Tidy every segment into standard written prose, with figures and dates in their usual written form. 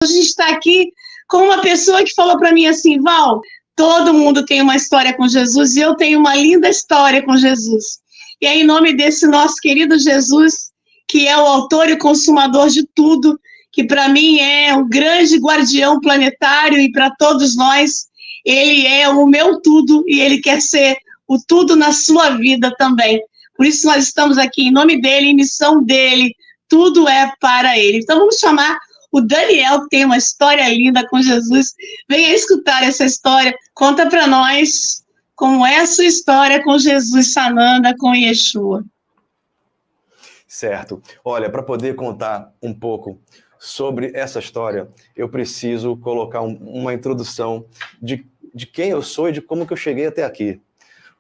A gente está aqui com uma pessoa que falou para mim assim, Val, todo mundo tem uma história com Jesus e eu tenho uma linda história com Jesus. E é em nome desse nosso querido Jesus, que é o autor e consumador de tudo, que para mim é um grande guardião planetário e para todos nós, ele é o meu tudo e ele quer ser o tudo na sua vida também. Por isso nós estamos aqui em nome dele, em missão dele, tudo é para ele. Então vamos chamar o Daniel, que tem uma história linda com Jesus. Venha escutar essa história. Conta para nós como é a sua história com Jesus, Sananda, com Yeshua. Certo. Olha, para poder contar um pouco sobre essa história, eu preciso colocar uma introdução de quem eu sou e de como que eu cheguei até aqui.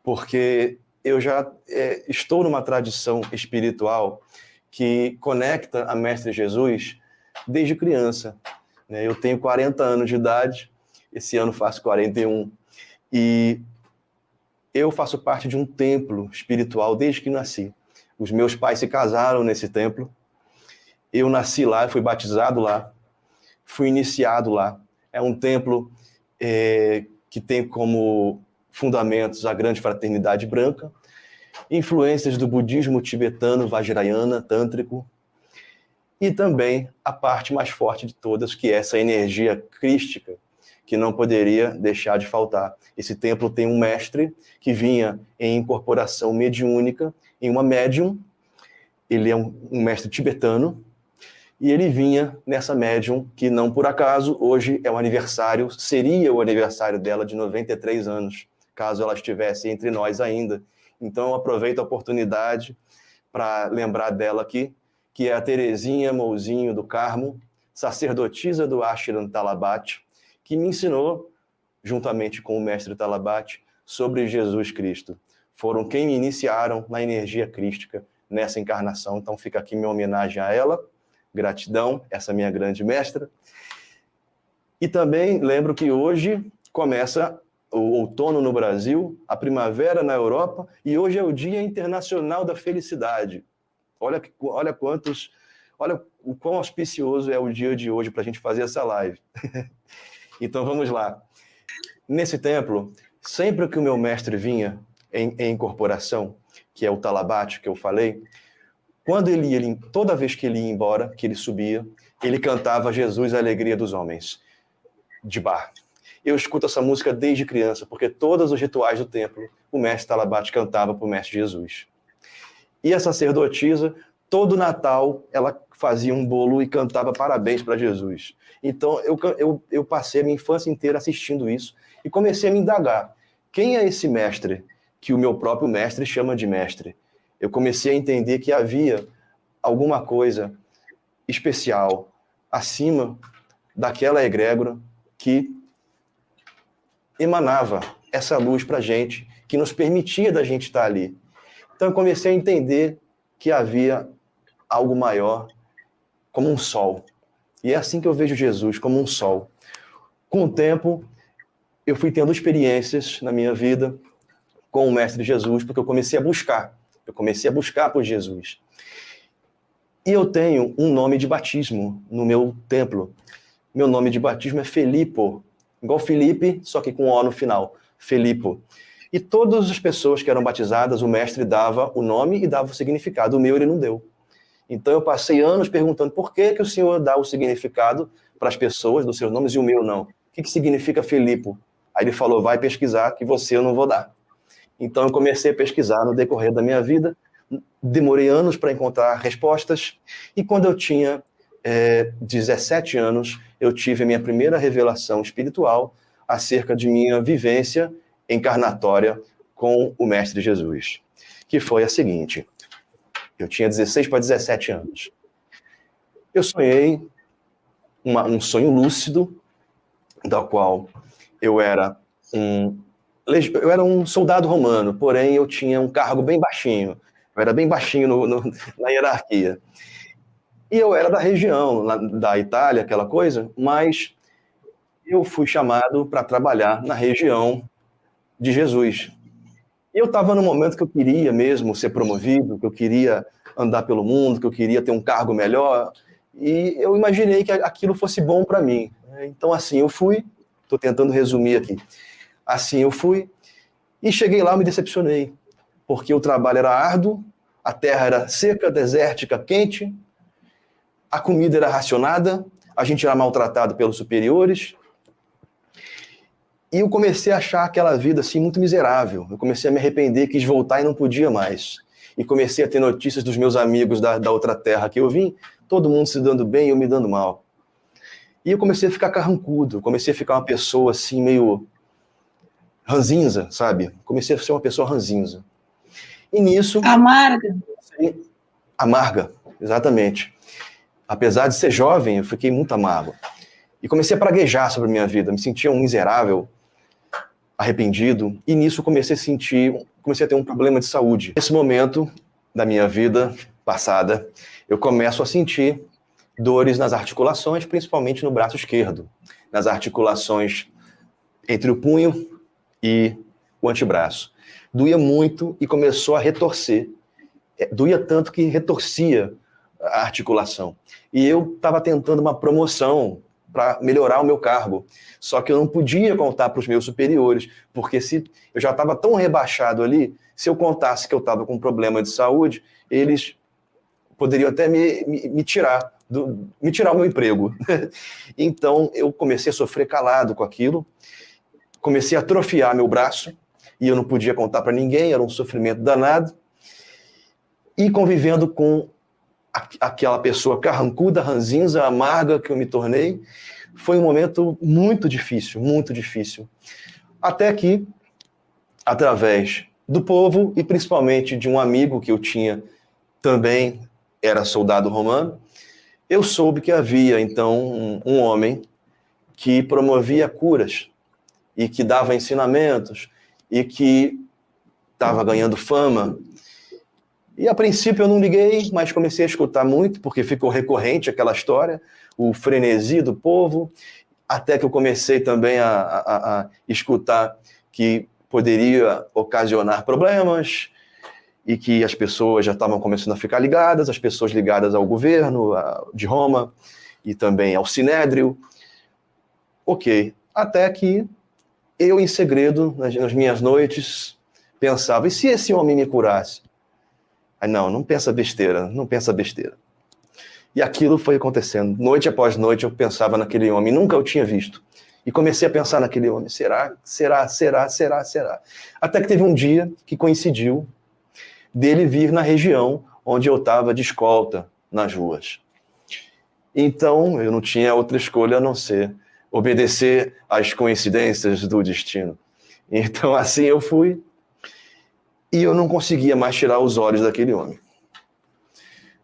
Porque eu já estou numa tradição espiritual que conecta a Mestre Jesus desde criança. Eu tenho 40 anos de idade, esse ano faço 41, e eu faço parte de um templo espiritual desde que nasci. Os meus pais se casaram nesse templo, eu nasci lá, fui batizado lá, fui iniciado lá. É um templo que tem como fundamentos a grande fraternidade branca, influências do budismo tibetano, vajrayana, tântrico, e também a parte mais forte de todas, que é essa energia crística, que não poderia deixar de faltar. Esse templo tem um mestre que vinha em incorporação mediúnica, em uma médium. Ele é um mestre tibetano, e ele vinha nessa médium, que não por acaso, hoje é o aniversário, seria o aniversário dela de 93 anos, caso ela estivesse entre nós ainda. Então, eu aproveito a oportunidade para lembrar dela aqui, que é a Terezinha Mouzinho do Carmo, sacerdotisa do Ashram Talabat, que me ensinou, juntamente com o mestre Talabat, sobre Jesus Cristo. Foram quem me iniciaram na energia crística nessa encarnação. Então fica aqui minha homenagem a ela, gratidão, essa minha grande mestra. E também lembro que hoje começa o outono no Brasil, a primavera na Europa, e hoje é o Dia Internacional da Felicidade. Olha o quão auspicioso é o dia de hoje para a gente fazer essa live. Então vamos lá. Nesse templo, sempre que o meu mestre vinha em incorporação, que é o Talabat que eu falei, toda vez que ele ia embora, que ele subia, ele cantava Jesus, a Alegria dos Homens, de Bach. Eu escuto essa música desde criança, porque todos os rituais do templo, o mestre Talabat cantava para o mestre Jesus. E a sacerdotisa, todo Natal, ela fazia um bolo e cantava parabéns para Jesus. Então, eu passei a minha infância inteira assistindo isso e comecei a me indagar. Quem é esse mestre que o meu próprio mestre chama de mestre? Eu comecei a entender que havia alguma coisa especial acima daquela egrégora que emanava essa luz para a gente, que nos permitia da gente estar ali. Então eu comecei a entender que havia algo maior, como um sol. E é assim que eu vejo Jesus, como um sol. Com o tempo, eu fui tendo experiências na minha vida com o Mestre Jesus, porque eu comecei a buscar. Eu comecei a buscar por Jesus. E eu tenho um nome de batismo no meu templo. Meu nome de batismo é Felipo. Igual Felipe, só que com O no final. Felipo. E todas as pessoas que eram batizadas, o mestre dava o nome e dava o significado. O meu ele não deu. Então eu passei anos perguntando por que o senhor dá o significado para as pessoas dos seus nomes e o meu não. O que significa Felipo? Aí ele falou, vai pesquisar que você eu não vou dar. Então eu comecei a pesquisar no decorrer da minha vida, demorei anos para encontrar respostas, e quando eu tinha 17 anos, eu tive a minha primeira revelação espiritual acerca de minha vivência encarnatória com o Mestre Jesus, que foi a seguinte: eu tinha 16 para 17 anos. Eu sonhei um sonho lúcido, da qual eu era um soldado romano, porém eu tinha um cargo bem baixinho. Eu era bem baixinho na hierarquia. E eu era da região, da Itália, aquela coisa, mas eu fui chamado para trabalhar na região de Jesus. E eu estava no momento que eu queria mesmo ser promovido, que eu queria andar pelo mundo, que eu queria ter um cargo melhor. E eu imaginei que aquilo fosse bom para mim. Então, assim eu fui, estou tentando resumir aqui. Assim eu fui, e cheguei lá, me decepcionei, porque o trabalho era árduo, a terra era seca, desértica, quente, a comida era racionada, a gente era maltratado pelos superiores, e eu comecei a achar aquela vida assim muito miserável. Eu comecei a me arrepender, quis voltar e não podia mais. E comecei a ter notícias dos meus amigos da outra terra que eu vim, todo mundo se dando bem e eu me dando mal. E eu comecei a ficar carrancudo, comecei a ficar uma pessoa assim meio ranzinza, sabe? Comecei a ser uma pessoa ranzinza. E nisso... Amarga. Amarga, exatamente. Apesar de ser jovem, eu fiquei muito amargo. E comecei a praguejar sobre a minha vida, me sentia um miserável, arrependido, e nisso comecei a ter um problema de saúde. Nesse momento da minha vida passada, eu começo a sentir dores nas articulações, principalmente no braço esquerdo, nas articulações entre o punho e o antebraço. Doía muito e começou a retorcer. Doía tanto que retorcia a articulação. E eu estava tentando uma promoção para melhorar o meu cargo. Só que eu não podia contar para os meus superiores, porque se eu já estava tão rebaixado ali, se eu contasse que eu estava com um problema de saúde, eles poderiam até me tirar o meu emprego. Então, eu comecei a sofrer calado com aquilo, comecei a atrofiar meu braço, e eu não podia contar para ninguém, era um sofrimento danado, e convivendo com aquela pessoa carrancuda, ranzinza, amarga que eu me tornei, foi um momento muito difícil, muito difícil. Até que, através do povo, e principalmente de um amigo que eu tinha, também era soldado romano, eu soube que havia, então, um homem que promovia curas, e que dava ensinamentos, e que estava ganhando fama. E a princípio eu não liguei, mas comecei a escutar muito, porque ficou recorrente aquela história, o frenesi do povo, até que eu comecei também a escutar que poderia ocasionar problemas, e que as pessoas já estavam começando a ficar ligadas, as pessoas ligadas ao governo de Roma, e também ao Sinédrio. Ok, até que eu, em segredo, nas minhas noites, pensava, e se esse homem me curasse? Não pensa besteira, não pensa besteira. E aquilo foi acontecendo. Noite após noite eu pensava naquele homem, nunca eu tinha visto. E comecei a pensar naquele homem, será? Até que teve um dia que coincidiu dele vir na região onde eu estava de escolta nas ruas. Então eu não tinha outra escolha a não ser obedecer às coincidências do destino. Então assim eu fui, e eu não conseguia mais tirar os olhos daquele homem.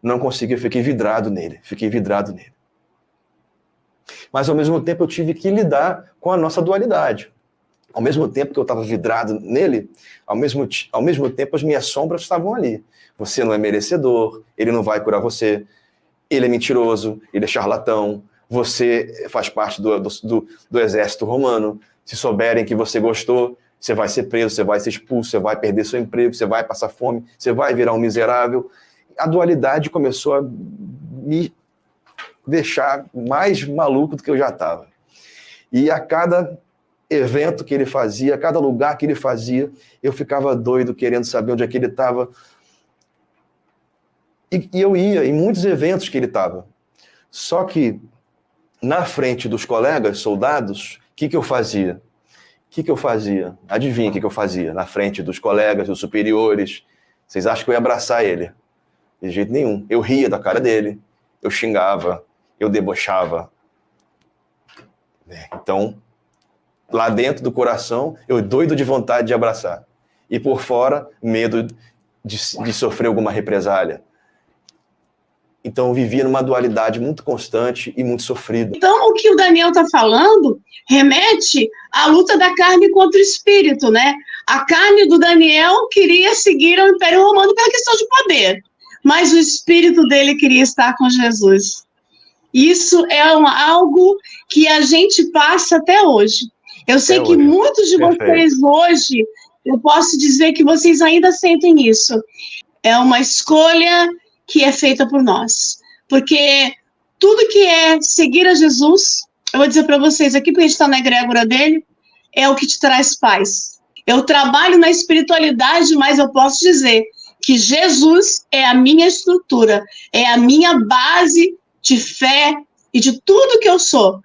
Não conseguia, fiquei vidrado nele. Mas, ao mesmo tempo, eu tive que lidar com a nossa dualidade. Ao mesmo tempo que eu estava vidrado nele, ao mesmo tempo as minhas sombras estavam ali. Você não é merecedor, ele não vai curar você, ele é mentiroso, ele é charlatão, você faz parte do exército romano, se souberem que você gostou, você vai ser preso, você vai ser expulso, você vai perder seu emprego, você vai passar fome, você vai virar um miserável. A dualidade começou a me deixar mais maluco do que eu já estava. E a cada evento que ele fazia, a cada lugar que ele fazia, eu ficava doido, querendo saber onde é que ele estava. E eu ia em muitos eventos que ele estava. Só que, na frente dos colegas soldados, o que eu fazia? Adivinha o que eu fazia? Na frente dos colegas, dos superiores. Vocês acham que eu ia abraçar ele? De jeito nenhum. Eu ria da cara dele, eu xingava, eu debochava. Então, lá dentro do coração, eu doido de vontade de abraçar. E por fora, medo de sofrer alguma represália. Então, eu vivia numa dualidade muito constante e muito sofrida. Então, o que o Daniel está falando remete à luta da carne contra o espírito, né? A carne do Daniel queria seguir ao Império Romano pela questão de poder, mas o espírito dele queria estar com Jesus. Isso é algo que a gente passa até hoje. Eu sei que muitos de vocês hoje, eu posso dizer que vocês ainda sentem isso. É uma escolha que é feita por nós. Porque tudo que é seguir a Jesus, eu vou dizer para vocês aqui, porque a gente está na egrégora dele, é o que te traz paz. Eu trabalho na espiritualidade, mas eu posso dizer que Jesus é a minha estrutura, é a minha base de fé e de tudo que eu sou.